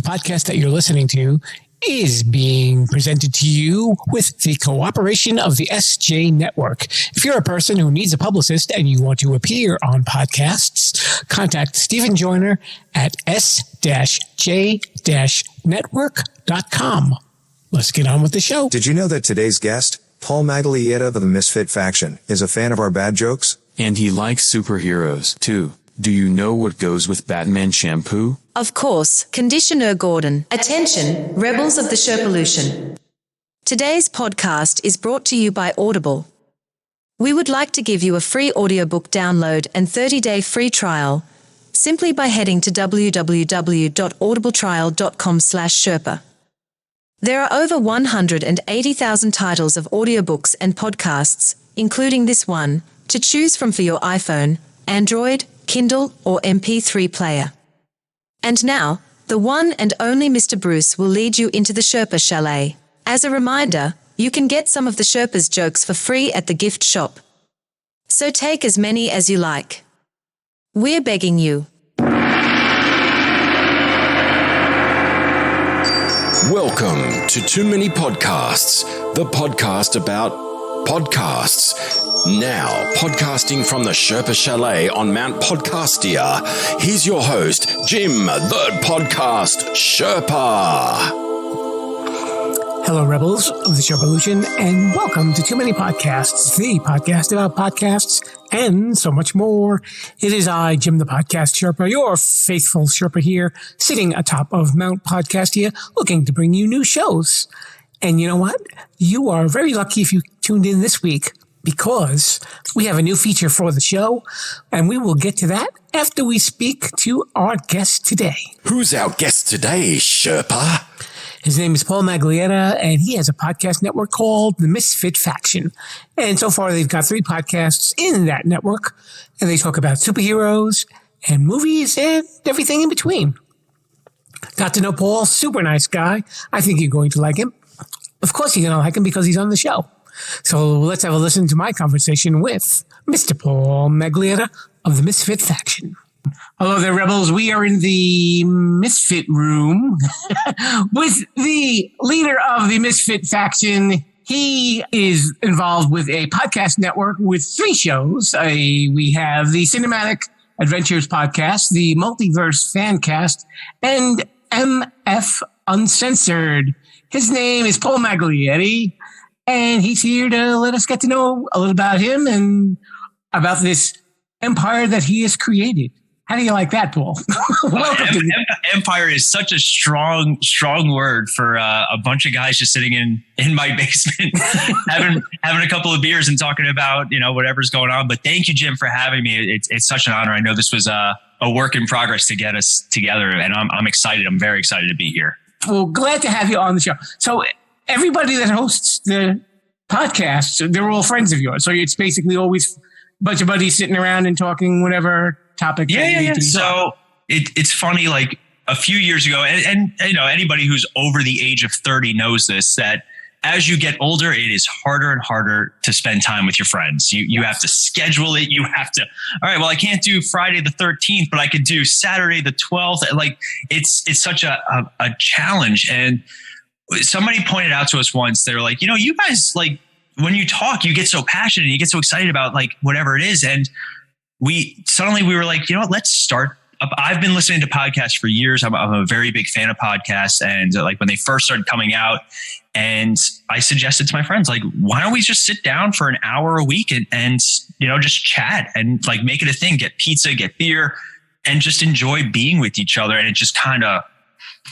podcast that you're listening to is being presented to you with the cooperation of the SJ Network. If you're a person who needs a publicist and you want to appear on podcasts, contact Stephen Joyner at s-j-network.com. Let's get on with the show. Did you know that today's guest, Paul Maglietta of the Misfit faction, is a fan of our bad jokes? And he likes superheroes, too. Do you know what goes with Batman shampoo? Of course, Conditioner Gordon. Attention, rebels of the Sherpalution. Today's podcast is brought to you by Audible. We would like to give you a free audiobook download and 30-day free trial simply by heading to www.audibletrial.com/Sherpa. There are over 180,000 titles of audiobooks and podcasts, including this one, to choose from for your iPhone, Android, Kindle, or MP3 player. And now, the one and only Mr. Bruce will lead you into the Sherpa Chalet. As a reminder, you can get some of the Sherpa's jokes for free at the gift shop. So take as many as you like. We're begging you. Welcome to Too Many Podcasts, the podcast about podcasts. Now, podcasting from the Sherpa Chalet on Mount Podcastia, here's your host, Jim, the podcast Sherpa. Hello, rebels of the Sherpalution, and welcome to Too Many Podcasts, the podcast about podcasts and so much more. It is I, Jim, the podcast Sherpa, your faithful Sherpa here, sitting atop of Mount Podcastia, looking to bring you new shows. And you know what? You are very lucky if you tuned in this week, because we have a new feature for the show, and we will get to that after we speak to our guest today. Who's our guest today, Sherpa? His name is Paul Maglietta, and he has a podcast network called the Misfit Faction. And so far, they've got 3 podcasts in that network, and they talk about superheroes and movies and everything in between. Got to know Paul, super nice guy. I think you're going to like him. Of course, you're going to like him because he's on the show. So let's have a listen to my conversation with Mr. Paul Maglietta of the Misfit Faction. Hello there, rebels. We are in the Misfit room with the leader of the Misfit Faction. He is involved with a podcast network with 3 shows. We have the Cinematic Adventures podcast, the Multiverse Fancast, and MF Uncensored. His name is Paul Maglietta, and he's here to let us get to know a little about him and about this empire that he has created. How do you like that, Paul? Welcome. Empire is such a strong word for a bunch of guys just sitting in my basement, having a couple of beers and talking about, whatever's going on. But thank you, Jim, for having me. It's such an honor. I know this was a work in progress to get us together, and I'm excited. I'm very excited to be here. Well, glad to have you on the show. So everybody that hosts the podcasts, they're all friends of yours. So it's basically always a bunch of buddies sitting around and talking whatever topic. Yeah. So it's funny, like a few years ago, and anybody who's over the age of 30 knows this, that as you get older, it is harder and harder to spend time with your friends. You have to schedule it. You have to, all right, well, I can't do Friday the 13th, but I could do Saturday the 12th. Like it's such a challenge. And somebody pointed out to us once, they're like, you guys, like when you talk, you get so passionate, you get so excited about like whatever it is. And we were like, let's start. I've been listening to podcasts for years. I'm a very big fan of podcasts. And like when they first started coming out, and I suggested to my friends, like, why don't we just sit down for an hour a week and just chat and like make it a thing, get pizza, get beer, and just enjoy being with each other. And it just kind of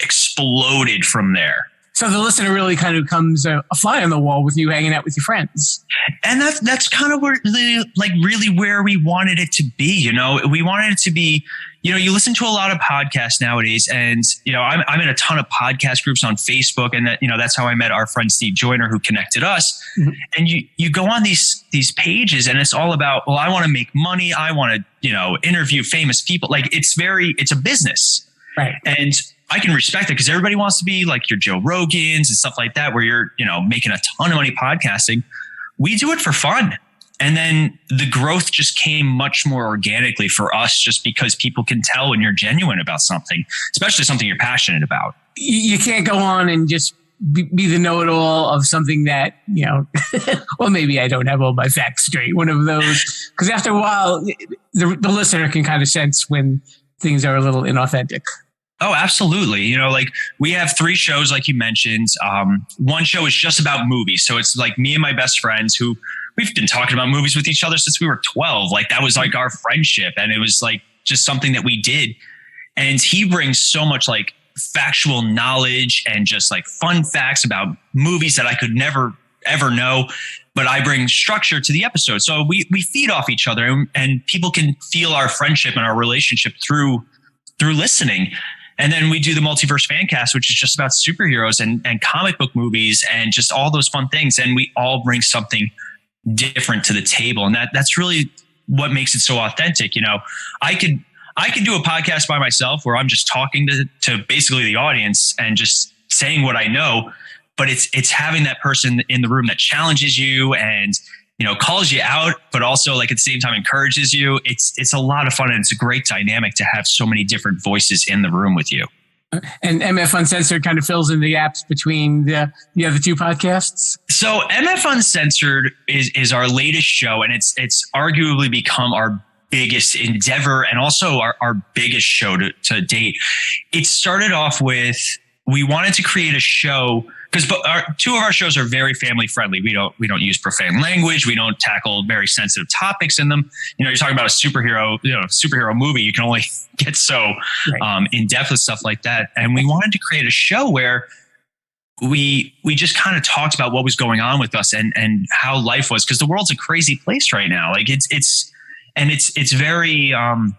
exploded from there. So the listener really kind of becomes a fly on the wall with you hanging out with your friends. And that's kind of really where we wanted it to be. We wanted it to be, you listen to a lot of podcasts nowadays, and, I'm in a ton of podcast groups on Facebook, and that's how I met our friend Steve Joyner, who connected us. Mm-hmm. And you go on these pages, and it's all about, well, I want to make money. I want to, interview famous people. Like it's a business. Right. And I can respect it because everybody wants to be like your Joe Rogans and stuff like that, where you're, making a ton of money podcasting. We do it for fun. And then the growth just came much more organically for us, just because people can tell when you're genuine about something, especially something you're passionate about. You can't go on and just be the know-it-all of something that, well, maybe I don't have all my facts straight. One of those, because after a while, the listener can kind of sense when things are a little inauthentic. Oh, absolutely. Like we have 3 shows, like you mentioned. One show is just about movies. So it's like me and my best friends who we've been talking about movies with each other since we were 12. Like that was like our friendship. And it was like just something that we did. And he brings so much like factual knowledge and just like fun facts about movies that I could never, ever know. But I bring structure to the episode. So we feed off each other, and people can feel our friendship and our relationship through listening. And then we do the Multiverse Fancast, which is just about superheroes and comic book movies and just all those fun things. And we all bring something different to the table. And that's really what makes it so authentic. I could do a podcast by myself where I'm just talking to basically the audience and just saying what I know, but it's having that person in the room that challenges you and, calls you out, but also like at the same time encourages you. It's a lot of fun, and it's a great dynamic to have so many different voices in the room with you. And MF Uncensored kind of fills in the gaps between the other 2 podcasts. So MF Uncensored is our latest show, and it's arguably become our biggest endeavor and also our biggest show to date. It started off with, we wanted to create a show because 2 of our shows are very family friendly. We don't use profane language. We don't tackle very sensitive topics in them. You're talking about a superhero movie. You can only get so in depth with stuff like that. And we wanted to create a show where we just kind of talked about what was going on with us and how life was, because the world's a crazy place right now. Like it's very, I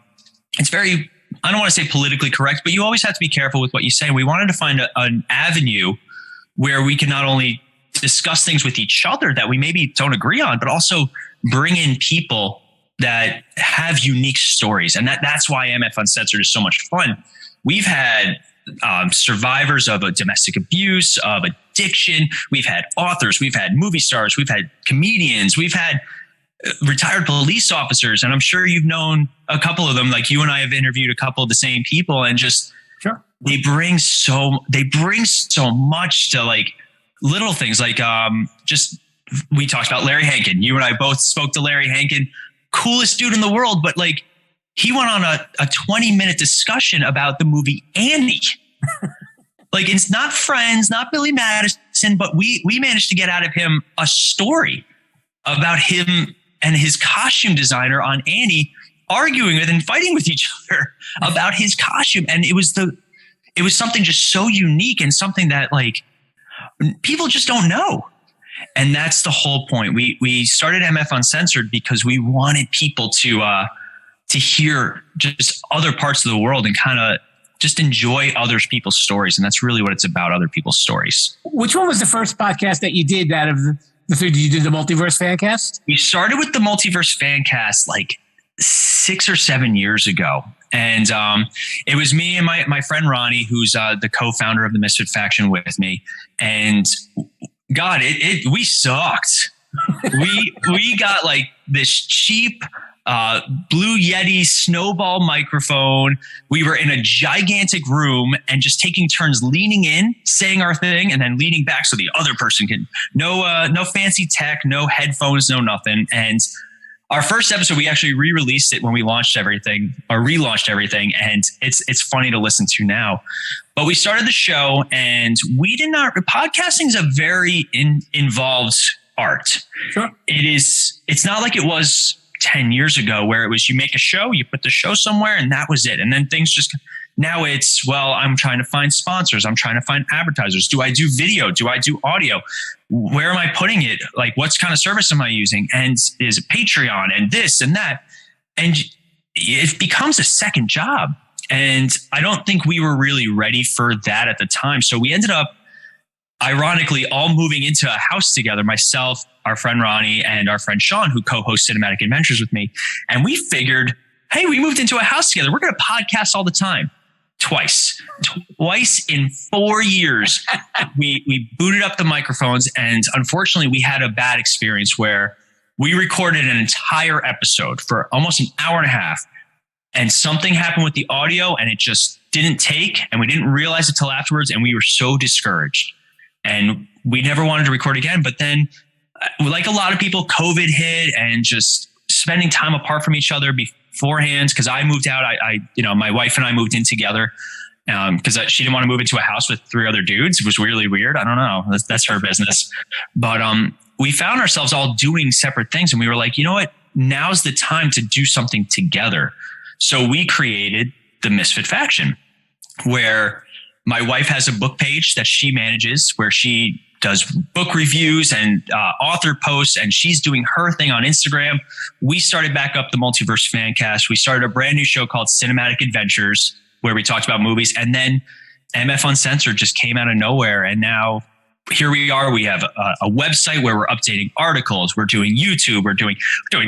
don't want to say politically correct, but you always have to be careful with what you say. We wanted to find an avenue where we can not only discuss things with each other that we maybe don't agree on, but also bring in people that have unique stories. And that's why MF Uncensored is so much fun. We've had survivors of domestic abuse, of addiction. We've had authors. We've had movie stars. We've had comedians. We've had retired police officers. And I'm sure you've known a couple of them. Like you and I have interviewed a couple of the same people, and just sure. They bring so much to like little things. Like we talked about Larry Hankin. You and I both spoke to Larry Hankin, coolest dude in the world. But like he went on a 20-minute discussion about the movie Annie. Like it's not Friends, not Billy Madison, but we managed to get out of him a story about him and his costume designer on Annie arguing with and fighting with each other about his costume. And it was something just so unique and something that like people just don't know. And that's the whole point. We started MF Uncensored because we wanted people to hear just other parts of the world and kind of just enjoy other people's stories. And that's really what it's about, other people's stories. Which one was the first podcast that you did out of the 3? Did you do the Multiverse Fancast? We started with the Multiverse Fancast like 6 or 7 years ago. And it was me and my friend Ronnie, who's the co-founder of the Misfit faction with me. And God, we sucked. we got like this cheap Blue Yeti snowball microphone. We were in a gigantic room and just taking turns leaning in, saying our thing, and then leaning back so the other person can. No fancy tech, no headphones, no nothing. And our first episode, we actually re-released it when we relaunched everything, and it's funny to listen to now. But we started the show, and podcasting is a very involved art. Sure. It's not like it was 10 years ago where it was you make a show, you put the show somewhere, and that was it. And then things just, now it's, well, I'm trying to find sponsors. I'm trying to find advertisers. Do I do video? Do I do audio? Where am I putting it? Like, what kind of service am I using? And is it Patreon and this and that? And it becomes a second job. And I don't think we were really ready for that at the time. So we ended up, ironically, all moving into a house together, myself, our friend Ronnie, and our friend Sean, who co-hosts Cinematic Adventures with me. And we figured, hey, we moved into a house together. We're going to podcast all the time. Twice in 4 years, we booted up the microphones. And unfortunately, we had a bad experience where We recorded an entire episode for almost an hour and a half, and something happened with the audio and it just didn't take, and we didn't realize it till afterwards, and we were so discouraged and we never wanted to record again. But then, like a lot of people, COVID hit, and just spending time apart from each other beforehand. Cause I moved out. My wife and I moved in together because she didn't want to move into a house with 3 other dudes. It was really weird. I don't know. That's her business. But we found ourselves all doing separate things, and we were like, you know what? Now's the time to do something together. So we created the Misfit Faction, where my wife has a book page that she manages, where she does book reviews and author posts, and she's doing her thing on Instagram. We started back up the Multiverse Fancast. We started a brand new show called Cinematic Adventures, where we talked about movies. And then MF Uncensored just came out of nowhere. And now here we are. We have a website where we're updating articles. We're doing YouTube. We're doing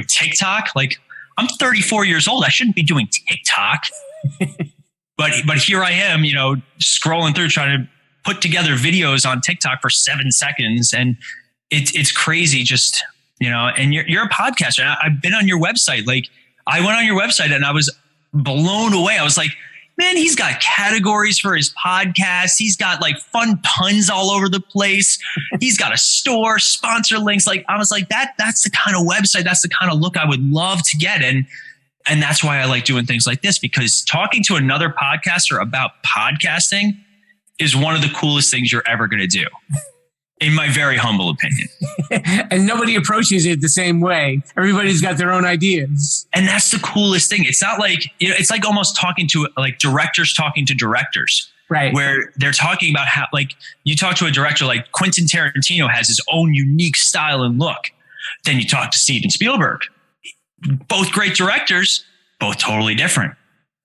TikTok. Like, I'm 34 years old. I shouldn't be doing TikTok. But here I am, scrolling through trying to put together videos on TikTok for 7 seconds. And it's crazy just, and you're a podcaster. I've been on your website. Like, I went on your website and I was blown away. I was like, man, he's got categories for his podcast. He's got like fun puns all over the place. He's got a store, sponsor links. Like, I was like, that's the kind of website, that's the kind of look I would love to get. And that's why I like doing things like this, because talking to another podcaster about podcasting is one of the coolest things you're ever going to do, in my very humble opinion. And nobody approaches it the same way. Everybody's got their own ideas. And that's the coolest thing. It's not like, it's like almost talking to like directors talking to directors. Right. Where they're talking about how, like, you talk to a director like Quentin Tarantino has his own unique style and look. Then you talk to Steven Spielberg. Both great directors, both totally different.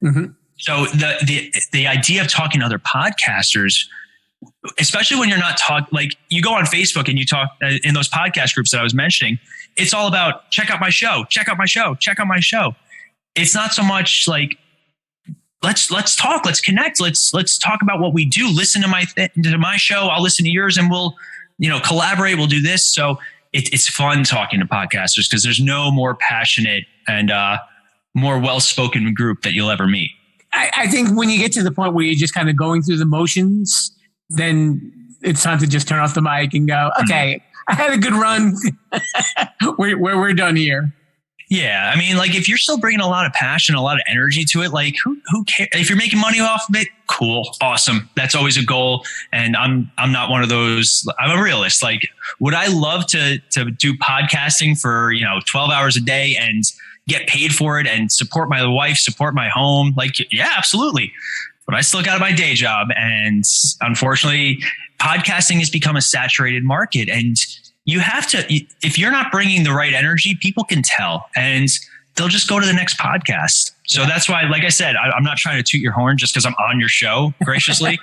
Mm-hmm. So the idea of talking to other podcasters, especially when you're not like you go on Facebook and you talk in those podcast groups that I was mentioning, it's all about check out my show, check out my show, check out my show. It's not so much like, let's talk, let's connect. Let's talk about what we do. Listen to my show. I'll listen to yours, and we'll, collaborate. We'll do this. So it's fun talking to podcasters, because there's no more passionate and more well-spoken group that you'll ever meet. I think when you get to the point where you're just kind of going through the motions, then it's time to just turn off the mic and go, okay, I had a good run. we're done here. Yeah. I mean, like, if you're still bringing a lot of passion, a lot of energy to it, like who cares? If you're making money off of it, cool. Awesome. That's always a goal. And I'm not one of those. I'm a realist. Like, would I love to do podcasting for, 12 hours a day and get paid for it and support my wife, support my home? Like, yeah, absolutely. But I still got my day job. And unfortunately, podcasting has become a saturated market. And you have to, if you're not bringing the right energy, people can tell, and they'll just go to the next podcast. So that's why, like I said, I'm not trying to toot your horn just because I'm on your show graciously,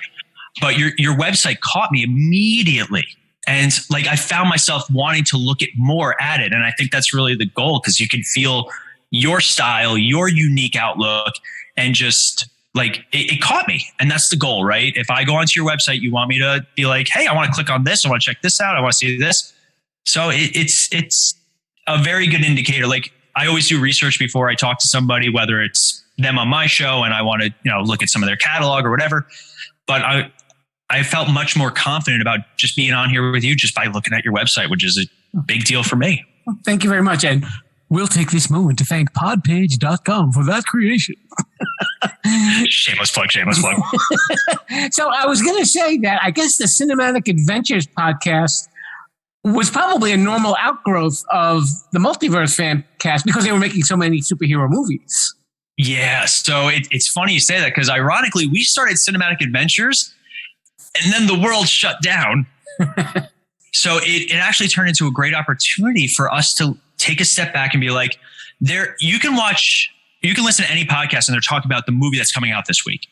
but your website caught me immediately. And like, I found myself wanting to look at more at it. And I think that's really the goal, because you can feel your style, your unique outlook, and just like, it caught me. And that's the goal, right? If I go onto your website, you want me to be like, hey, I want to click on this. I want to check this out. I want to see this. So it's a very good indicator. Like, I always do research before I talk to somebody, whether it's them on my show and I want to, look at some of their catalog or whatever. But I felt much more confident about just being on here with you just by looking at your website, which is a big deal for me. Well, thank you very much. And we'll take this moment to thank podpage.com for that creation. Shameless plug. So I was going to say that I guess the Cinematic Adventures podcast was probably a normal outgrowth of the Multiverse Fancast, because they were making so many superhero movies. Yeah. So it's funny you say that, because ironically, we started Cinematic Adventures and then the world shut down. So it actually turned into a great opportunity for us to take a step back and be like, you can listen to any podcast and they're talking about the movie that's coming out this week.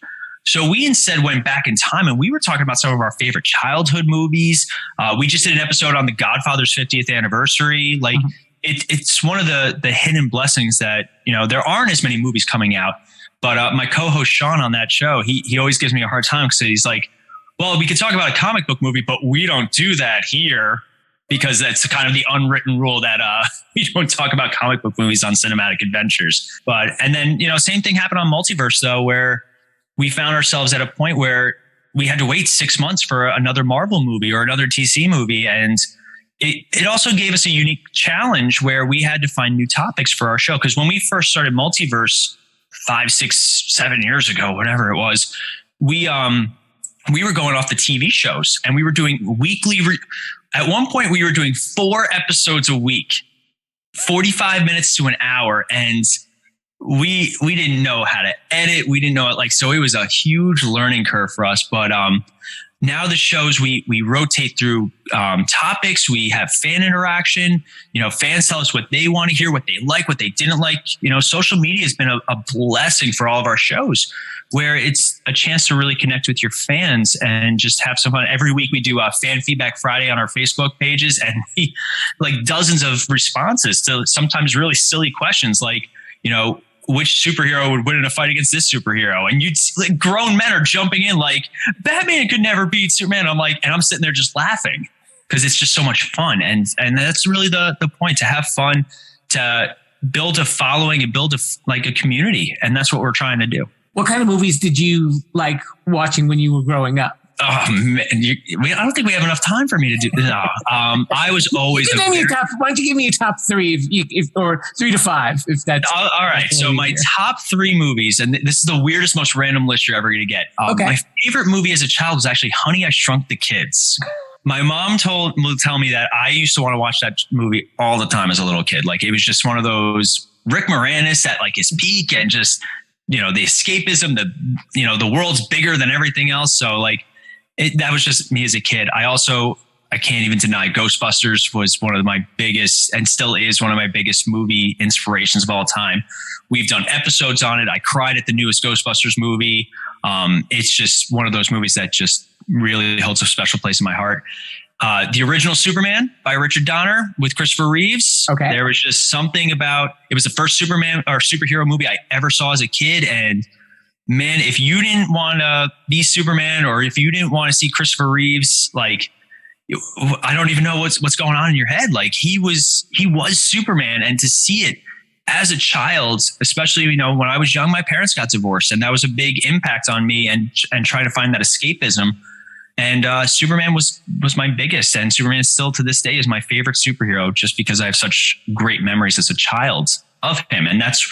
So we instead went back in time and we were talking about some of our favorite childhood movies. We just did an episode on The Godfather's 50th anniversary. Like, it's one of the hidden blessings that, there aren't as many movies coming out. But my co-host Sean on that show, he always gives me a hard time, because he's like, well, we could talk about a comic book movie, but we don't do that here. because that's kind of the unwritten rule that we don't talk about comic book movies on Cinematic Adventures. And then, same thing happened on Multiverse, though, where we found ourselves at a point where we had to wait 6 months for another Marvel movie or another DC movie. And it also gave us a unique challenge where we had to find new topics for our show. Because when we first started Multiverse 5, 6, 7 years ago, whatever it was, we were going off the TV shows and we were doing weekly. At one point, we were doing 4 episodes a week, 45 minutes to an hour. And we didn't know how to edit. We didn't know it. So it was a huge learning curve for us. But now the shows, we rotate through topics. We have fan interaction. Fans tell us what they want to hear, what they like, what they didn't like. Social media has been a blessing for all of our shows, where it's a chance to really connect with your fans and just have some fun. Every week we do a Fan Feedback Friday on our Facebook pages, and we dozens of responses to sometimes really silly questions like, which superhero would win in a fight against this superhero? And grown men are jumping in like, Batman could never beat Superman. And I'm sitting there just laughing because it's just so much fun. And that's really the point, to have fun, to build a following and build a community. And that's what we're trying to do. What kind of movies did you like watching when you were growing up? Oh man, I don't think we have enough time for me to do. No, I was always. Why don't you give me your top 3, or 3 to 5, if that's all right. So my top 3 movies, and this is the weirdest, most random list you're ever going to get. Okay. My favorite movie as a child was actually Honey, I Shrunk the Kids. My mom would tell me that I used to want to watch that movie all the time as a little kid. It was just one of those Rick Moranis at his peak, and just the escapism. The world's bigger than everything else. So that was just me as a kid. I can't even deny Ghostbusters was one of my biggest, and still is one of my biggest movie inspirations of all time. We've done episodes on it. I cried at the newest Ghostbusters movie. It's just one of those movies that just really holds a special place in my heart. The original Superman by Richard Donner with Christopher Reeves. Okay. There was just something about, it was the first Superman or superhero movie I ever saw as a kid. And man, if you didn't want to be Superman, or if you didn't want to see Christopher Reeves, I don't even know what's going on in your head. He was Superman, and to see it as a child, especially, when I was young, my parents got divorced, and that was a big impact on me, and trying to find that escapism. And Superman was my biggest, and Superman still to this day is my favorite superhero, just because I have such great memories as a child of him. And that's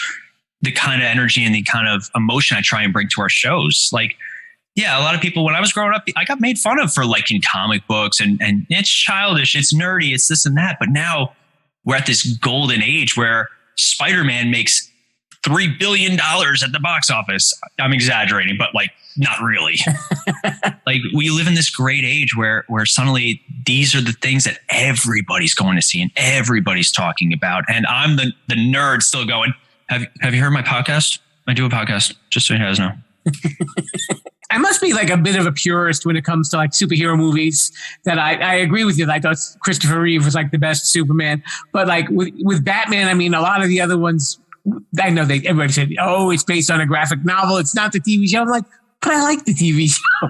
the kind of energy and the kind of emotion I try and bring to our shows. A lot of people, when I was growing up, I got made fun of for liking comic books, and it's childish, it's nerdy, it's this and that. But now we're at this golden age where Spider-Man makes $3 billion at the box office. I'm exaggerating, but not really. We live in this great age where suddenly these are the things that everybody's going to see and everybody's talking about. And I'm the nerd still going, have you heard my podcast? I do a podcast, just so you guys know. I must be a bit of a purist when it comes to superhero movies. That I agree with you. I thought Christopher Reeve was the best Superman, but with Batman, a lot of the other ones, I know everybody said, oh, it's based on a graphic novel. It's not the TV show. I'm but I like the TV show.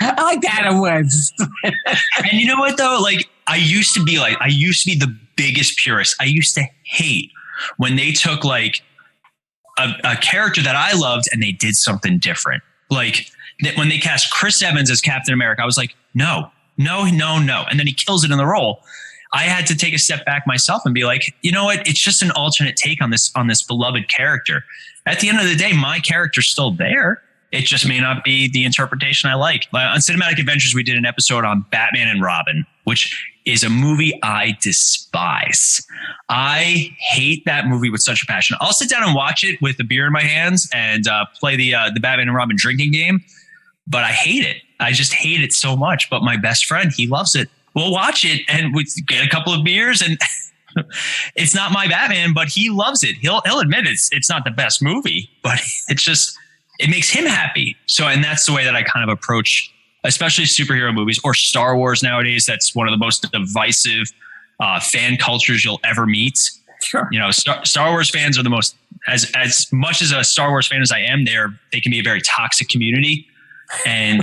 I like Adam West. And you know what though? I used to be the biggest purist. I used to hate when they took a character that I loved and they did something different. When they cast Chris Evans as Captain America, I was no. And then he kills it in the role. I had to take a step back myself and be you know what? It's just an alternate take on this beloved character. At the end of the day, my character's still there. It just may not be the interpretation I like. On Cinematic Adventures, we did an episode on Batman and Robin, which is a movie I despise. I hate that movie with such a passion. I'll sit down and watch it with a beer in my hands and play the Batman and Robin drinking game, but I hate it. I just hate it so much. But my best friend, he loves it. We'll watch it and we get a couple of beers, and it's not my Batman, but he loves it. He'll admit it's not the best movie, but it makes him happy. So, and that's the way that I kind of approach, especially superhero movies or Star Wars nowadays. That's one of the most divisive fan cultures you'll ever meet. Sure. Star Wars fans are the most, as much as a Star Wars fan as I am, they can be a very toxic community. And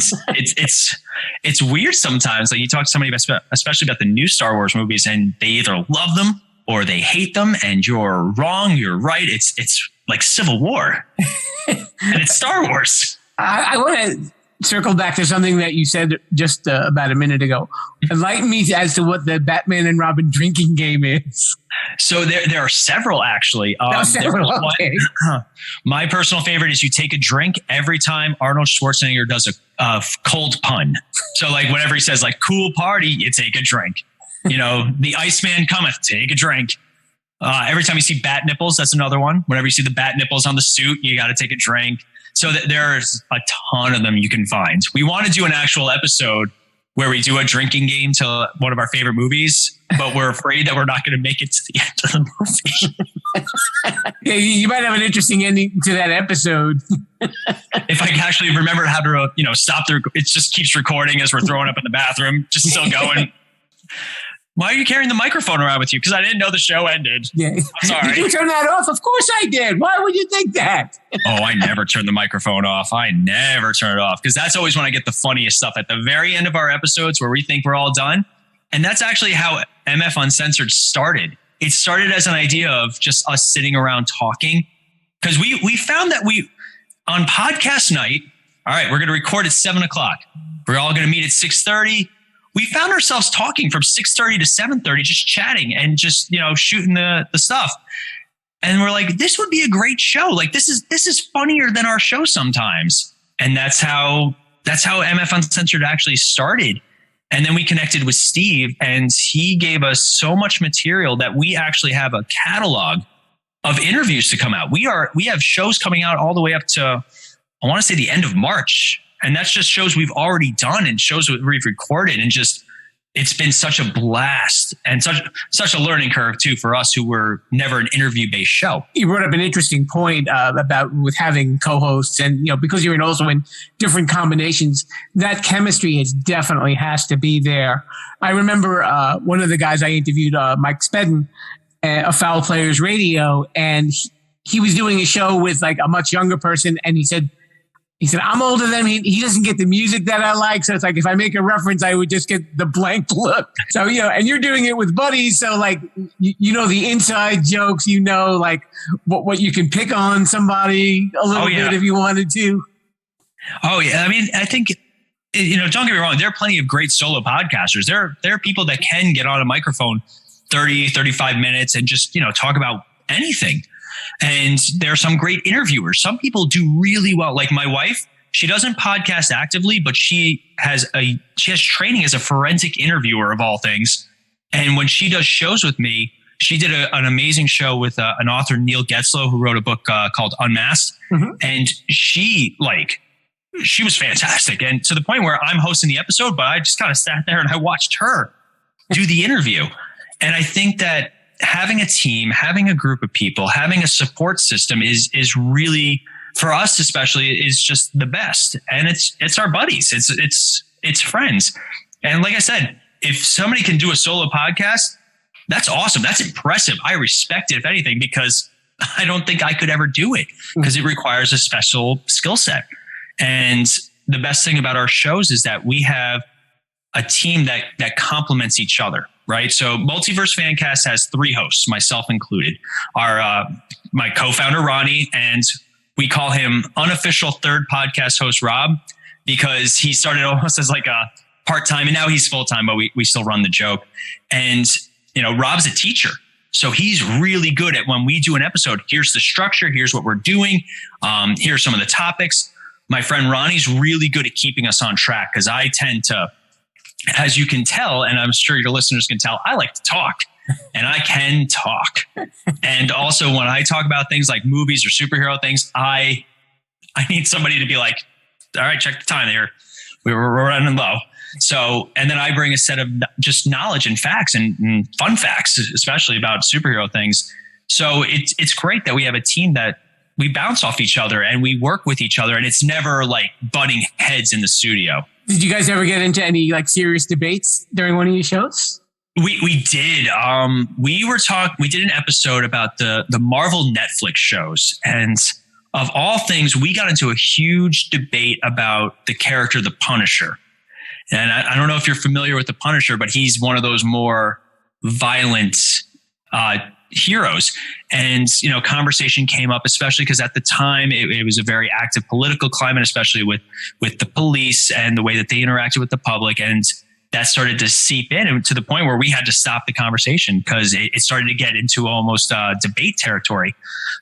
it's weird sometimes. Like you talk to somebody, especially about the new Star Wars movies, and they either love them or they hate them, and you're wrong, you're right. It's like Civil War, and it's Star Wars. I want to circle back to something that you said just about a minute ago. Enlighten me as to what the Batman and Robin drinking game is. So there are several, actually. Okay. My personal favorite is you take a drink every time Arnold Schwarzenegger does a cold pun. So like whenever he says like cool party, you take a drink. You know, the Iceman cometh, take a drink. Every time you see bat nipples, that's another one. Whenever you see the bat nipples on the suit, you got to take a drink. So there's a ton of them you can find. We want to do an actual episode where we do a drinking game to one of our favorite movies, but we're afraid that we're not going to make it to the end of the movie. Yeah, you might have an interesting ending to that episode. If I can actually remember how to, stop it just keeps recording as we're throwing up in the bathroom, just still going. Why are you carrying the microphone around with you? Because I didn't know the show ended. Yeah. I'm sorry. Did you turn that off? Of course I did. Why would you think that? Oh, I never turn the microphone off. I never turn it off, because that's always when I get the funniest stuff at the very end of our episodes where we think we're all done. And that's actually how MF Uncensored started. It started as an idea of just us sitting around talking, because we found that on podcast night, all right, we're going to record at 7:00. We're all going to meet at 6:30. We found ourselves talking from 6:30 to 7:30, just chatting and just, shooting the stuff. And we're like, this would be a great show. Like this is funnier than our show sometimes. And that's how MF Uncensored actually started. And then we connected with Steve, and he gave us so much material that we actually have a catalog of interviews to come out. We have shows coming out all the way up to, I want to say, the end of March. And that's just shows we've already done and shows that we've recorded, and just, it's been such a blast and such a learning curve too for us who were never an interview based show. You brought up an interesting point about with having co-hosts, and because you're also in different combinations, that chemistry definitely has to be there. I remember one of the guys I interviewed, Mike Spedden, of Foul Players Radio, and he was doing a show with like a much younger person, and he said, I'm older than him. He doesn't get the music that I like. So it's like, if I make a reference, I would just get the blank look. So, and you're doing it with buddies. So like, the inside jokes, like what you can pick on somebody a little bit if you wanted to. Oh yeah. I mean, I think, don't get me wrong. There are plenty of great solo podcasters. There are people that can get on a microphone 30, 35 minutes and just, talk about anything. And there are some great interviewers. Some people do really well. Like my wife, she doesn't podcast actively, but she has training as a forensic interviewer of all things. And when she does shows with me, she did an amazing show with an author, Neil Getzlow, who wrote a book called Unmasked. Mm-hmm. And she was fantastic. And to the point where I'm hosting the episode, but I just kind of sat there and I watched her do the interview. And I think that having a team, having a group of people, having a support system is really, for us especially, is just the best. And it's our buddies. It's friends. And like I said, if somebody can do a solo podcast, that's awesome. That's impressive. I respect it, if anything, because I don't think I could ever do it, because it requires a special skill set. And the best thing about our shows is that we have a team that complements each other. Right. So Multiverse Fancast has 3 hosts, myself included. My co-founder, Ronnie, and we call him unofficial third podcast host, Rob, because he started almost as like a part-time, and now he's full-time, but we still run the joke. And, Rob's a teacher. So he's really good at, when we do an episode, here's the structure, here's what we're doing. Here's some of the topics. My friend Ronnie's really good at keeping us on track, because I tend to, as you can tell, and I'm sure your listeners can tell, I like to talk, and I can talk. And also when I talk about things like movies or superhero things, I need somebody to be like, all right, check the time there. We're running low. So, and then I bring a set of just knowledge and facts and fun facts, especially about superhero things. So it's great that we have a team that we bounce off each other and we work with each other, and it's never like butting heads in the studio. Did you guys ever get into any like serious debates during one of your shows? We did. We did an episode about the Marvel Netflix shows, and of all things, we got into a huge debate about the character, the Punisher. And I don't know if you're familiar with the Punisher, but he's one of those more violent heroes. And, conversation came up, especially because at the time it was a very active political climate, especially with the police and the way that they interacted with the public. And that started to seep in, and to the point where we had to stop the conversation because it started to get into almost debate territory.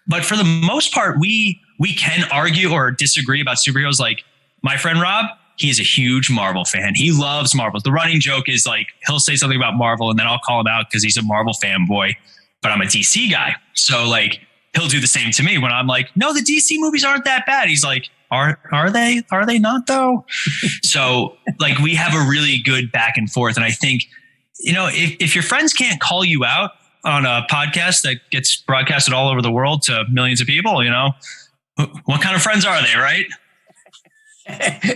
But for the most part, we can argue or disagree about superheroes. Like my friend Rob, he's a huge Marvel fan. He loves Marvel. The running joke is like, he'll say something about Marvel and then I'll call him out because he's a Marvel fanboy, but I'm a DC guy. So like, he'll do the same to me when I'm like, no, the DC movies aren't that bad. He's like, are they? Are they not though? So like, we have a really good back and forth. And I think, if your friends can't call you out on a podcast that gets broadcasted all over the world to millions of people, what kind of friends are they, right?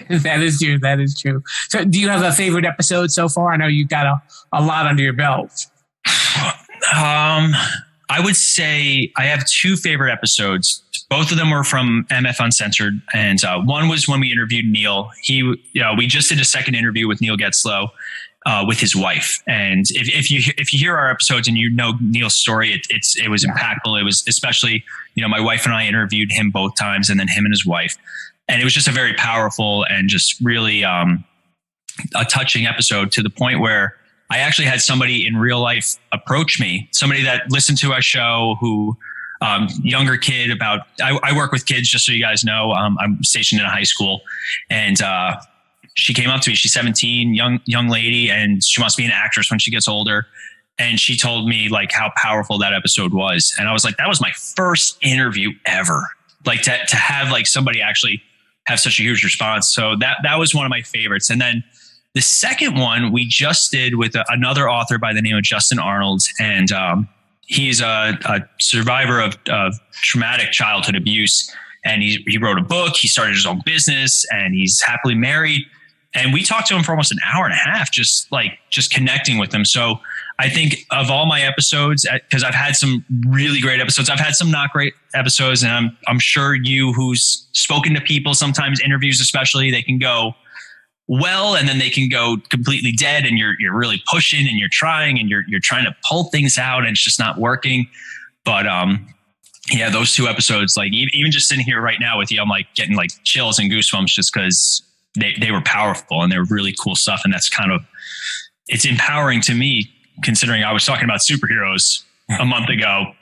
That is true. That is true. So do you have a favorite episode so far? I know you've got a lot under your belt. I would say I have two favorite episodes. Both of them were from MF Uncensored. And one was when we interviewed Neil. We just did a second interview with Neil Getzlow with his wife. And if you hear our episodes and Neil's story, it was impactful. It was especially, my wife and I interviewed him both times, and then him and his wife. And it was just a very powerful and just really a touching episode, to the point where I actually had somebody in real life approach me, somebody that listened to our show, who younger kid I work with kids, just so you guys know. I'm stationed in a high school, and she came up to me. She's 17, young lady, and she wants to be an actress when she gets older. And she told me like how powerful that episode was. And I was like, that was my first interview ever. Like to have like somebody actually have such a huge response. So that was one of my favorites. And then the second one we just did with another author by the name of Justin Arnold. And he's a survivor of traumatic childhood abuse. And he wrote a book. He started his own business, and he's happily married. And we talked to him for almost an hour and a half, just connecting with him. So I think of all my episodes, because I've had some really great episodes, I've had some not great episodes, and I'm sure you, who's spoken to people, sometimes interviews especially, they can go well, and then they can go completely dead, and you're really pushing and you're trying and you're trying to pull things out, and it's just not working. But yeah, those two episodes, like even just sitting here right now with you, I'm like getting like chills and goosebumps just because they were powerful and they were really cool stuff. And that's it's empowering to me, considering I was talking about superheroes a month ago,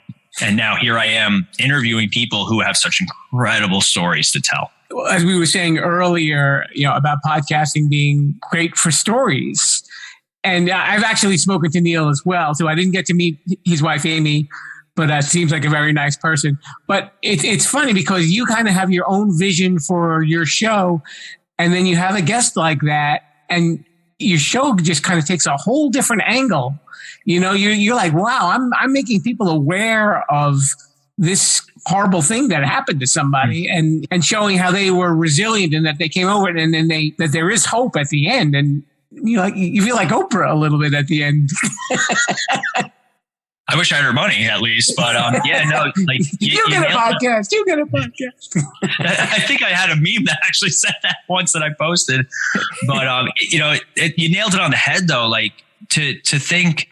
and now here I am interviewing people who have such incredible stories to tell. As we were saying earlier, about podcasting being great for stories. And I've actually spoken to Neil as well. So I didn't get to meet his wife, Amy, but seems like a very nice person. But it's funny because you kind of have your own vision for your show, and then you have a guest like that, and your show just kind of takes a whole different angle. You're like, wow, I'm making people aware of this horrible thing that happened to somebody, and showing how they were resilient and that they came over it, and then that there is hope at the end. And you feel like Oprah a little bit at the end. I wish I had her money at least, but yeah, no, like you get a podcast. You get a podcast. I think I had a meme that actually said that once that I posted, but you nailed it on the head though. Like to think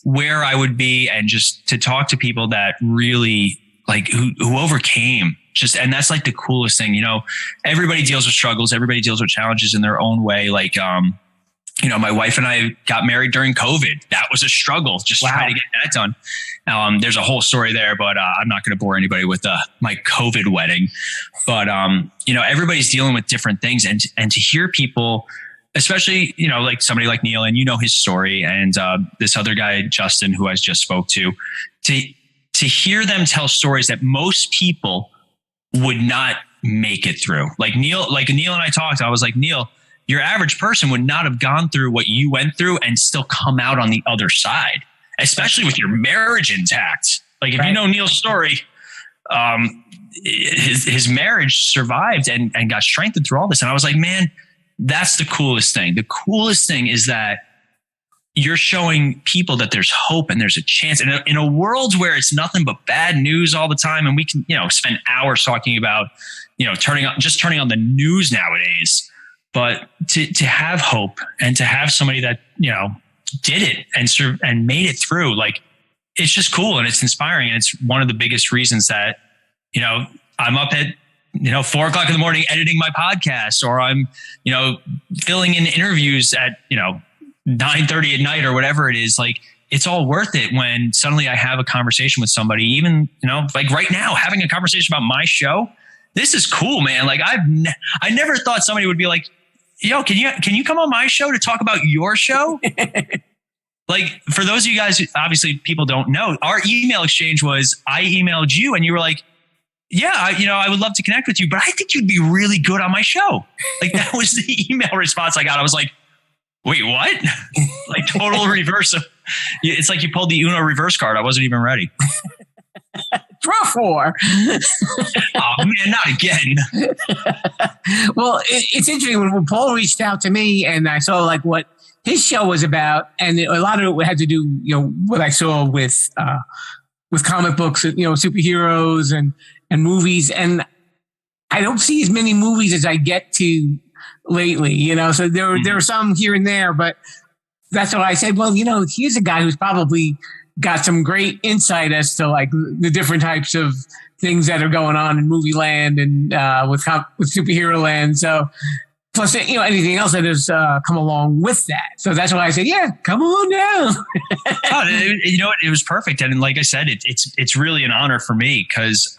where I would be, and just to talk to people that really like who overcame and that's like the coolest thing. Everybody deals with struggles. Everybody deals with challenges in their own way. Like, my wife and I got married during COVID. That was a struggle, just trying to get that done. There's a whole story there, but I'm not going to bore anybody with my COVID wedding. But, everybody's dealing with different things, and to hear people, especially, like somebody like Neil, and his story, and this other guy, Justin, who I just spoke to hear them tell stories that most people would not make it through. Like Neil and I talked, I was like, Neil, your average person would not have gone through what you went through and still come out on the other side, especially with your marriage intact. Like if you know Neil's story, his marriage survived and got strengthened through all this. And I was like, man, that's the coolest thing. The coolest thing is that you're showing people that there's hope and there's a chance. And in a world where it's nothing but bad news all the time, and we can, spend hours talking about, turning on the news nowadays, but to have hope and to have somebody that, did it and made it through, like, it's just cool and it's inspiring. And it's one of the biggest reasons that, I'm up at, 4:00 in the morning editing my podcast, or I'm, filling in interviews at, 9:30 at night or whatever it is. Like, it's all worth it when suddenly I have a conversation with somebody, even, like right now, having a conversation about my show. This is cool, man. Like, I never thought somebody would be like, yo, can you come on my show to talk about your show? Like, for those of you guys, obviously people don't know, our email exchange was, I emailed you and you were like, yeah, I would love to connect with you, but I think you'd be really good on my show. Like, that was the email response I got. I was like, wait, what? Like, total reverse of, it's like you pulled the Uno reverse card. I wasn't even ready. Draw 4. Oh man, not again. Well, it's interesting when Paul reached out to me and I saw like what his show was about, and a lot of it had to do, what I saw with comic books, superheroes and movies. And I don't see as many movies as I get to lately, so there are some here and there, but that's what I said. Well, here's a guy who's probably got some great insight as to like the different types of things that are going on in movie land and with superhero land. So plus, anything else that has come along with that. So that's why I said, yeah, come on down. It was perfect. And like I said, it's really an honor for me because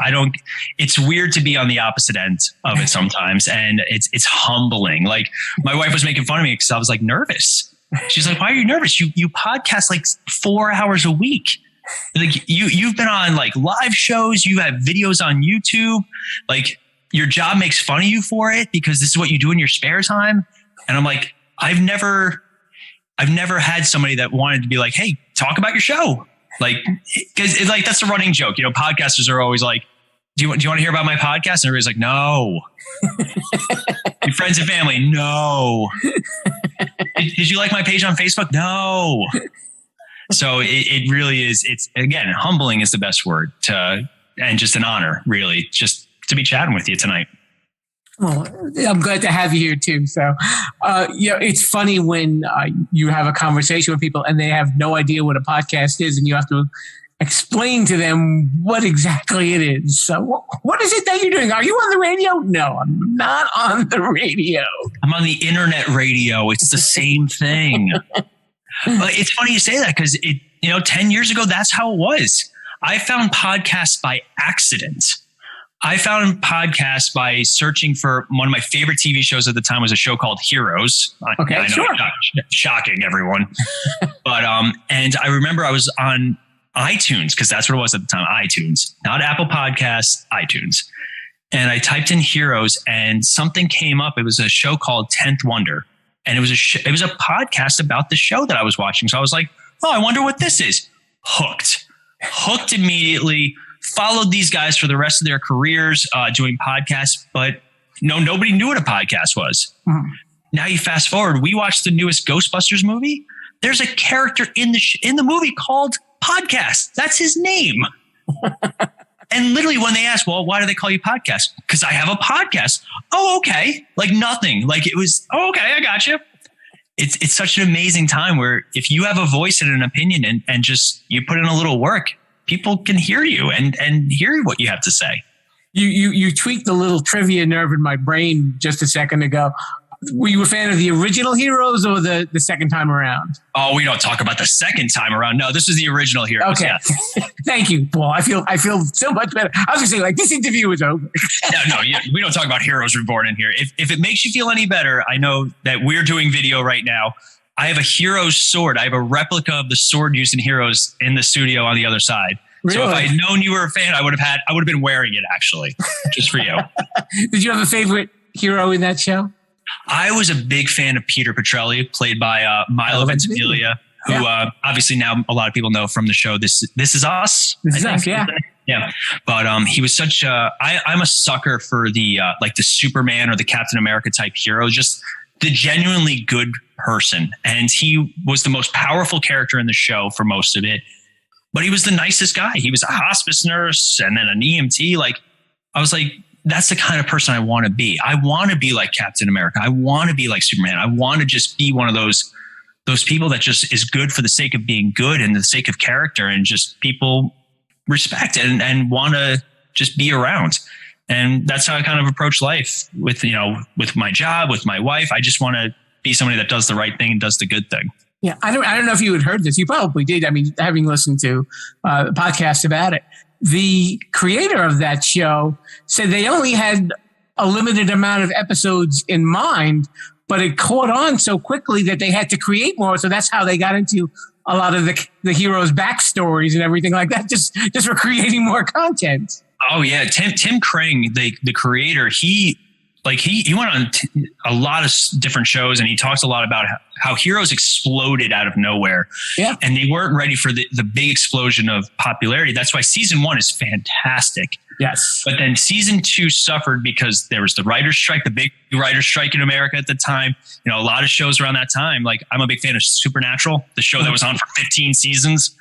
it's weird to be on the opposite end of it sometimes. And it's humbling. Like, my wife was making fun of me because I was like nervous. She's like, why are you nervous? You podcast like 4 hours a week. Like, you've been on like live shows. You have videos on YouTube. Like, your job makes fun of you for it because this is what you do in your spare time. And I'm like, I've never had somebody that wanted to be like, hey, talk about your show. Like, because it's like, that's a running joke. Podcasters are always like, do you want to hear about my podcast? And everybody's like, no. Your friends and family, no. Did you like my page on Facebook? No. So it really is. It's, again, humbling is the best word and just an honor, really, just to be chatting with you tonight. Well, I'm glad to have you here too. So, it's funny when you have a conversation with people and they have no idea what a podcast is, and you have to explain to them what exactly it is. So, what is it that you're doing? Are you on the radio? No, I'm not on the radio. I'm on the internet radio. It's the same thing. But it's funny you say that because 10 years ago, that's how it was. I found podcasts by accident. I found podcasts by searching for one of my favorite TV shows at the time was a show called Heroes. Okay, I know, sure. Shocking, everyone. But and I remember I was on iTunes because that's what it was at the time. iTunes, not Apple Podcasts, iTunes. And I typed in Heroes and something came up. It was a show called 10th Wonder. And it was a podcast about the show that I was watching. So I was like, oh, I wonder what this is. Hooked immediately. Followed these guys for the rest of their careers doing podcasts, but nobody knew what a podcast was. Mm-hmm. Now you fast forward, we watched the newest Ghostbusters movie. There's a character in the movie called Podcast. That's his name. And literally when they asked, well, why do they call you Podcast? Because I have a podcast. Oh, okay. Like nothing. Like it was, oh, okay, I got you. It's such an amazing time where if you have a voice and an opinion and just you put in a little work, people can hear you and hear what you have to say. You tweaked the little trivia nerve in my brain just a second ago. Were you a fan of the original Heroes or the second time around? Oh, we don't talk about the second time around. No, this is the original Heroes. Okay. Yeah. Thank you, Paul. I feel so much better. I was going to say, like, this interview is over. No, we don't talk about Heroes Reborn in here. If it makes you feel any better, I know that we're doing video right now. I have a Heroes sword. I have a replica of the sword used in Heroes in the studio on the other side. Really? So if I had known you were a fan, I would have been wearing it actually, just for you. Did you have a favorite hero in that show? I was a big fan of Peter Petrelli, played by Milo Ventimiglia, who obviously now a lot of people know from the show This Is Us. This Is Us, yeah. Yeah. But he was such I'm a sucker for the like the Superman or the Captain America type hero, just the genuinely good person. And he was the most powerful character in the show for most of it. But he was the nicest guy. He was a hospice nurse and then an EMT. Like, I was like, that's the kind of person I want to be. I want to be like Captain America. I want to be like Superman. I want to just be one of those people that just is good for the sake of being good and the sake of character, and just people respect and want to just be around. And that's how I kind of approach life with my job, with my wife. I just want to be somebody that does the right thing and does the good thing. Yeah, I don't know if you had heard this. You probably did. I mean, having listened to the podcast about it, the creator of that show said they only had a limited amount of episodes in mind, but it caught on so quickly that they had to create more. So that's how they got into a lot of the heroes' backstories and everything like that, just for creating more content. Oh yeah, Tim Crane, the creator, he went on a lot of different shows, and he talks a lot about how heroes exploded out of nowhere. Yeah. And they weren't ready for the big explosion of popularity. That's why season 1 is fantastic. Yes. But then season 2 suffered because there was the writer's strike, the big writer's strike in America at the time. You know, a lot of shows around that time, like I'm a big fan of Supernatural, the show that was on for 15 seasons.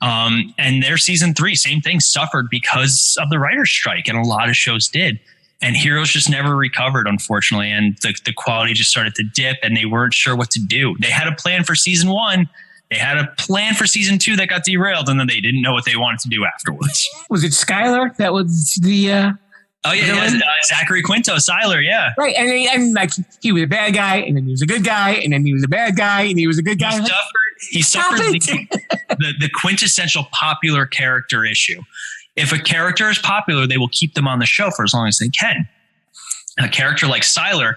And their season 3, same thing, suffered because of the writer's strike. And a lot of shows did. And Heroes just never recovered, unfortunately. And the quality just started to dip, and they weren't sure what to do. They had a plan for season 1. They had a plan for season 2 that got derailed, and then they didn't know what they wanted to do afterwards. Was it Skylar that was the... Zachary Quinto, Siler, yeah. Right, and like he was a bad guy, and then he was a good guy, and then he was a bad guy, and he was a good guy. He suffered the quintessential popular character issue. If a character is popular, they will keep them on the show for as long as they can. A character like Siler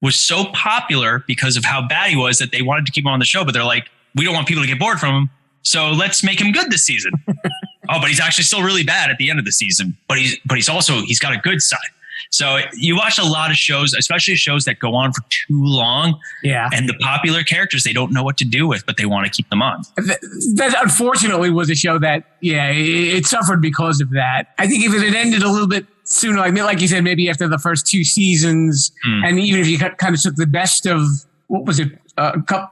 was so popular because of how bad he was that they wanted to keep him on the show, but they're like, we don't want people to get bored from him, so let's make him good this season. But he's actually still really bad at the end of the season. But he's got a good side. So you watch a lot of shows, especially shows that go on for too long. Yeah. And the popular characters, they don't know what to do with, but they want to keep them on. That unfortunately was a show that, it suffered because of that. I think if it had ended a little bit sooner, like you said, maybe after the first 2 seasons, and even if you kind of took the best of, what was it?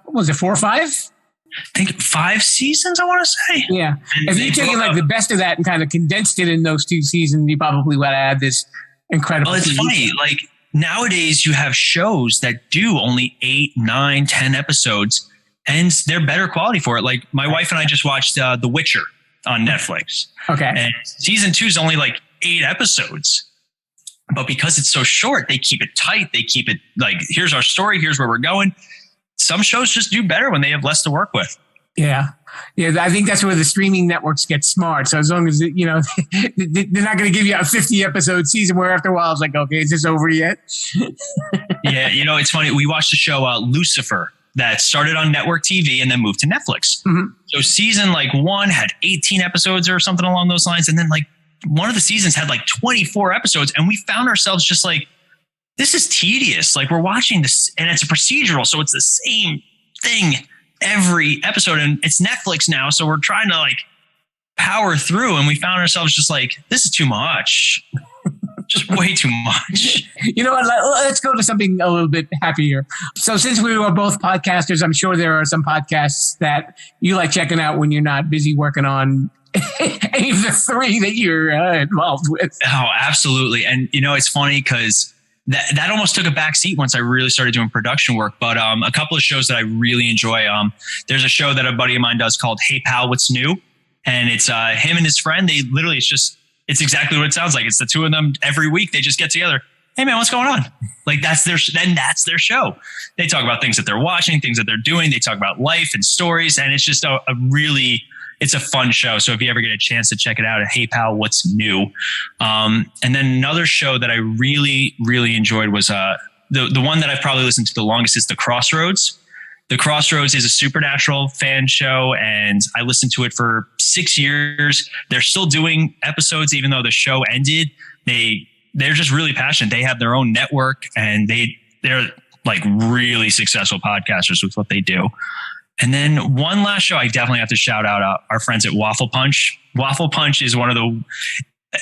Was it 4 or 5? I think 5 seasons, I want to say. Yeah. If you taken like the best of that and kind of condensed it in those 2 seasons, you probably would have had this incredible. Well, it's funny. Like nowadays you have shows that do only 8, 9, 10 episodes, and they're better quality for it. Like my wife and I just watched The Witcher on Netflix. Okay. And season 2 is only like 8 episodes. But because it's so short, they keep it tight. They keep it like, here's our story. Here's where we're going. Some shows just do better when they have less to work with. Yeah. Yeah. I think that's where the streaming networks get smart. So as long as, they're not going to give you a 50 episode season where after a while it's like, okay, is this over yet? Yeah. It's funny. We watched the show Lucifer that started on network TV and then moved to Netflix. Mm-hmm. So season 1 had 18 episodes or something along those lines. And then one of the seasons had 24 episodes. And we found ourselves just this is tedious. We're watching this and it's a procedural. So it's the same thing every episode, and it's Netflix now. So we're trying to power through, and we found ourselves just this is too much, just way too much. You know what? Let's go to something a little bit happier. So since we were both podcasters, I'm sure there are some podcasts that you like checking out when you're not busy working on any of the 3 that you're involved with. Oh, absolutely. And it's funny because that almost took a back seat once I really started doing production work. But a couple of shows that I really enjoy. There's a show that a buddy of mine does called Hey Pal, What's New? And it's him and his friend. They literally, it's exactly what it sounds like. It's the 2 of them every week. They just get together. Hey man, what's going on? That's their show. They talk about things that they're watching, things that they're doing. They talk about life and stories. And it's just it's a fun show. So if you ever get a chance to check it out, Hey Pal, What's New? And then another show that I really, really enjoyed was the one that I've probably listened to the longest is The Crossroads. The Crossroads is a Supernatural fan show, and I listened to it for 6 years. They're still doing episodes, even though the show ended. They're just really passionate. They have their own network, and they're really successful podcasters with what they do. And then one last show I definitely have to shout out our friends at Waffle Punch. Waffle Punch is one of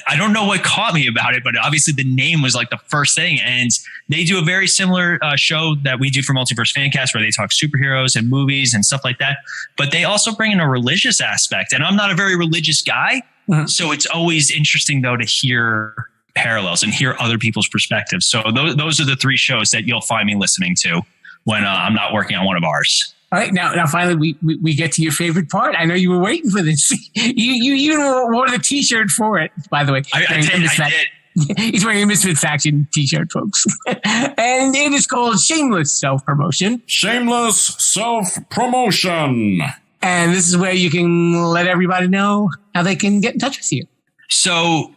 I don't know what caught me about it, but obviously the name was like the first thing. And they do a very similar show that we do for Multiverse Fancast, where they talk superheroes and movies and stuff like that. But they also bring in a religious aspect. And I'm not a very religious guy. So it's always interesting, though, to hear parallels and hear other people's perspectives. So those are the three shows that you'll find me listening to when I'm not working on one of ours. All right, now finally we get to your favorite part. I know you were waiting for this. You even wore the T-shirt for it, by the way. I did. He's wearing a Misfit Faction T-shirt, folks. And it is called Shameless Self-Promotion. Shameless Self-Promotion. And this is where you can let everybody know how they can get in touch with you. So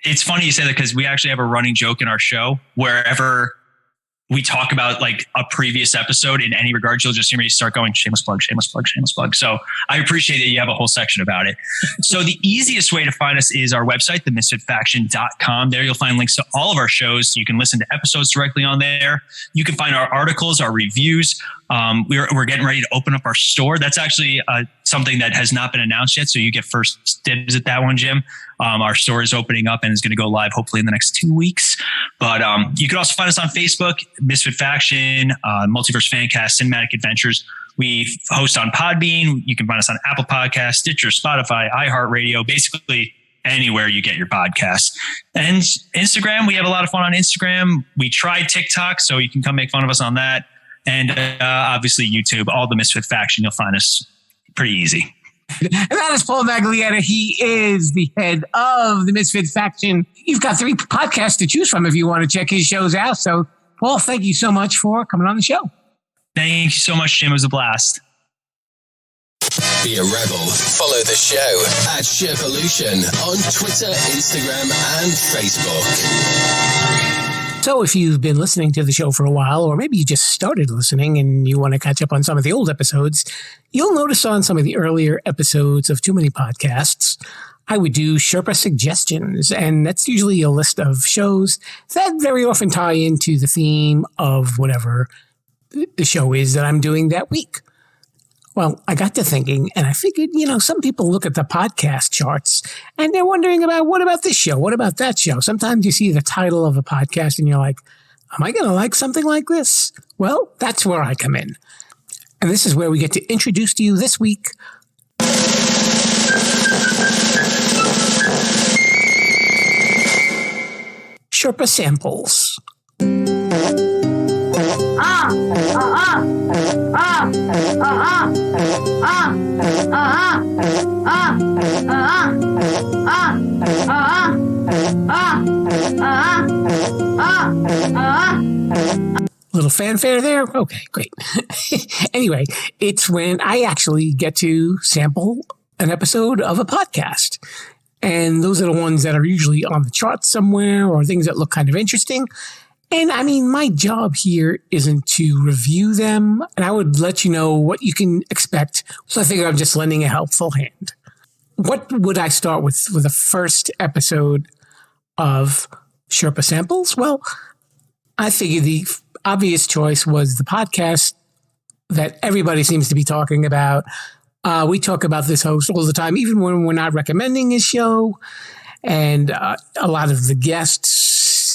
it's funny you say that, because we actually have a running joke in our show. Wherever we talk about like a previous episode in any regard, you'll just hear me start going shameless plug, shameless plug, shameless plug. So I appreciate that you have a whole section about it. So the easiest way to find us is our website, themisfitfaction.com. There you'll find links to all of our shows. You can listen to episodes directly on there. You can find our articles, our reviews. We're getting ready to open up our store. That's actually something that has not been announced yet. So you get first dibs at that one, Jim. Our store is opening up and is going to go live hopefully in the next 2 weeks. But you can also find us on Facebook, Misfit Faction, Multiverse Fancast, Cinematic Adventures. We host on Podbean. You can find us on Apple Podcasts, Stitcher, Spotify, iHeartRadio, basically anywhere you get your podcasts. And Instagram, we have a lot of fun on Instagram. We tried TikTok, so you can come make fun of us on that. And obviously YouTube, all the Misfit Faction, you'll find us pretty easy. And that is Paul Maglietta. He is the head of the Misfit Faction. You've got 3 podcasts to choose from if you want to check his shows out. So, Paul, thank you so much for coming on the show. Thank you so much, Jim. It was a blast. Be a rebel. Follow the show at Sherpalution on Twitter, Instagram, and Facebook. So if you've been listening to the show for a while, or maybe you just started listening and you want to catch up on some of the old episodes, you'll notice on some of the earlier episodes of Too Many Podcasts, I would do Sherpa suggestions. And that's usually a list of shows that very often tie into the theme of whatever the show is that I'm doing that week. Well, I got to thinking, and I figured, some people look at the podcast charts and they're wondering about, what about this show? What about that show? Sometimes you see the title of a podcast and you're like, am I going to like something like this? Well, that's where I come in. And this is where we get to introduce to you this week Sherpa Samples. Little fanfare there? Okay, great. Anyway, it's when I actually get to sample an episode of a podcast. And those are the ones that are usually on the charts somewhere, or things that look kind of interesting. And I mean, my job here isn't to review them, and I would let you know what you can expect. So I figure I'm just lending a helpful hand. What would I start with the first episode of Sherpa Samples? Well, I figured the obvious choice was the podcast that everybody seems to be talking about. We talk about this host all the time, even when we're not recommending his show. And a lot of the guests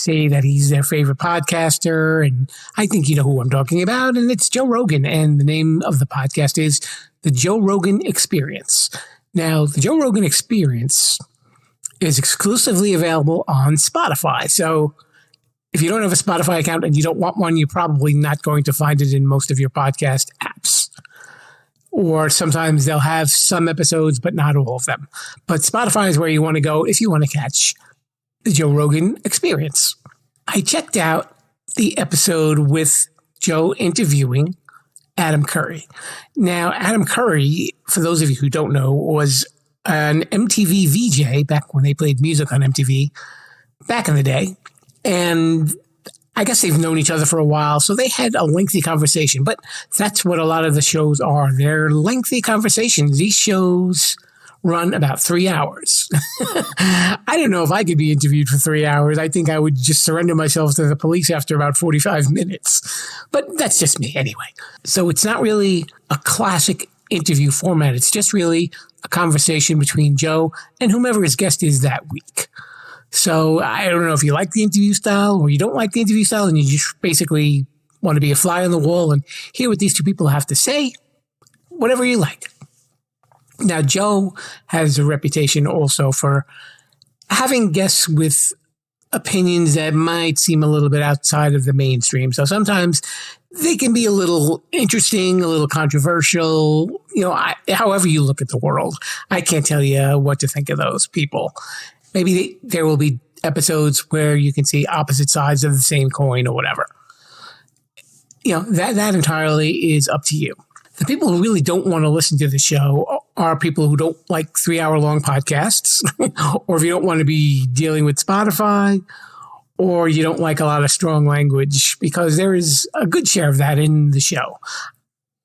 say that he's their favorite podcaster. And I think you know who I'm talking about. And it's Joe Rogan. And the name of the podcast is The Joe Rogan Experience. Now, The Joe Rogan Experience is exclusively available on Spotify. So if you don't have a Spotify account and you don't want one, you're probably not going to find it in most of your podcast apps. Or sometimes they'll have some episodes, but not all of them. But Spotify is where you want to go if you want to catch the Joe Rogan Experience. I checked out the episode with Joe interviewing Adam Curry. Now, Adam Curry, for those of you who don't know, was an MTV VJ back when they played music on MTV back in the day. And I guess they've known each other for a while, so they had a lengthy conversation. But that's what a lot of the shows are. They're lengthy conversations. These shows run about 3 hours. I don't know if I could be interviewed for 3 hours. I think I would just surrender myself to the police after about 45 minutes. But that's just me anyway. So it's not really a classic interview format. It's just really a conversation between Joe and whomever his guest is that week. So I don't know if you like the interview style or you don't like the interview style and you just basically want to be a fly on the wall and hear what these two people have to say, whatever you like. Now, Joe has a reputation also for having guests with opinions that might seem a little bit outside of the mainstream. So sometimes they can be a little interesting, a little controversial, however you look at the world. I can't tell you what to think of those people. Maybe there will be episodes where you can see opposite sides of the same coin or whatever. That entirely is up to you. The people who really don't want to listen to the show are people who don't like 3-hour-long podcasts, or if you don't want to be dealing with Spotify, or you don't like a lot of strong language, because there is a good share of that in the show.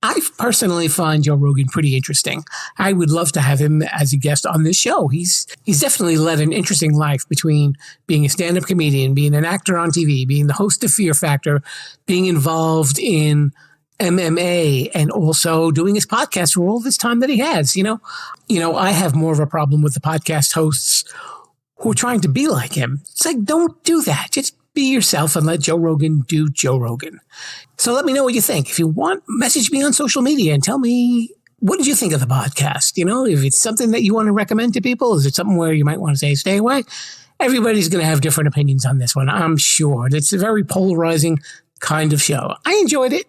I personally find Joe Rogan pretty interesting. I would love to have him as a guest on this show. He's definitely led an interesting life between being a stand-up comedian, being an actor on TV, being the host of Fear Factor, being involved in MMA, and also doing his podcast for all this time that he has. I have more of a problem with the podcast hosts who are trying to be like him. It's like, don't do that. Just be yourself and let Joe Rogan do Joe Rogan. So let me know what you think. If you want, message me on social media and tell me, what did you think of the podcast? If it's something that you want to recommend to people, is it something where you might want to say, stay away? Everybody's going to have different opinions on this one, I'm sure. It's a very polarizing kind of show. I enjoyed it,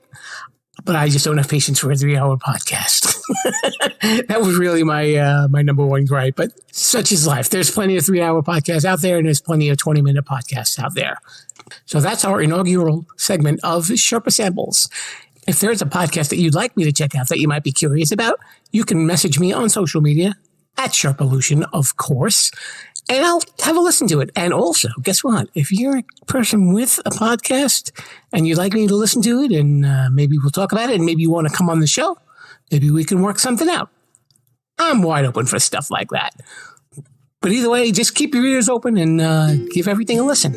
but I just don't have patience for a 3-hour podcast. That was really my number one gripe, but such is life. There's plenty of 3-hour podcasts out there, and there's plenty of 20-minute podcasts out there. So that's our inaugural segment of Sherpa Samples. If there's a podcast that you'd like me to check out that you might be curious about, you can message me on social media at Sherpalution, of course, and I'll have a listen to it. And also, guess what? If you're a person with a podcast and you'd like me to listen to it, and maybe we'll talk about it, and maybe you want to come on the show, maybe we can work something out. I'm wide open for stuff like that. But either way, just keep your ears open and give everything a listen.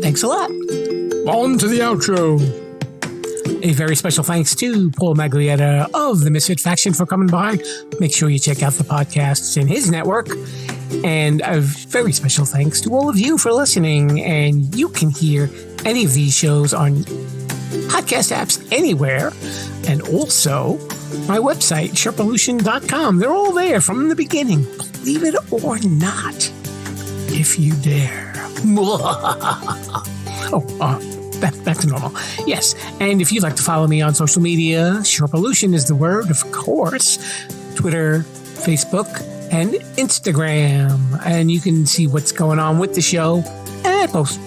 Thanks a lot. On to the outro. A very special thanks to Paul Maglietta of the Misfit Faction for coming by. Make sure you check out the podcasts in his network. And a very special thanks to all of you for listening. And you can hear any of these shows on podcast apps anywhere. And also my website, Sherpalution.com. They're all there from the beginning. Believe it or not, if you dare. Back to normal. Yes, and if you'd like to follow me on social media, Sherpalution is the word, of course. Twitter, Facebook, and Instagram. And you can see what's going on with the show.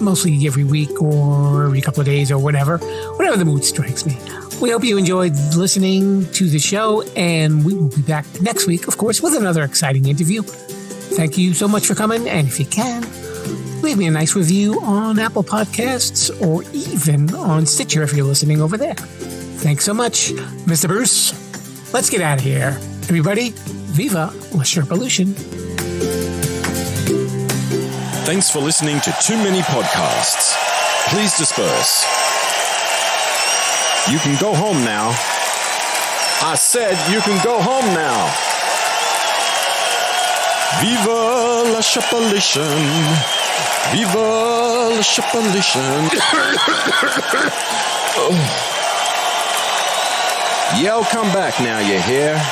Mostly every week or every couple of days or whatever the mood strikes me. We hope you enjoyed listening to the show, and we will be back next week, of course, with another exciting interview. Thank you so much for coming, and if you can, leave me a nice review on Apple Podcasts or even on Stitcher if you're listening over there. Thanks so much, Mr. Bruce. Let's get out of here. Everybody, viva la Sherpalution. Thanks for listening to Too Many Podcasts. Please disperse. You can go home now. I said you can go home now. Viva la Sherpalution. Viva la Sherpalution. Yo, come back now, you hear?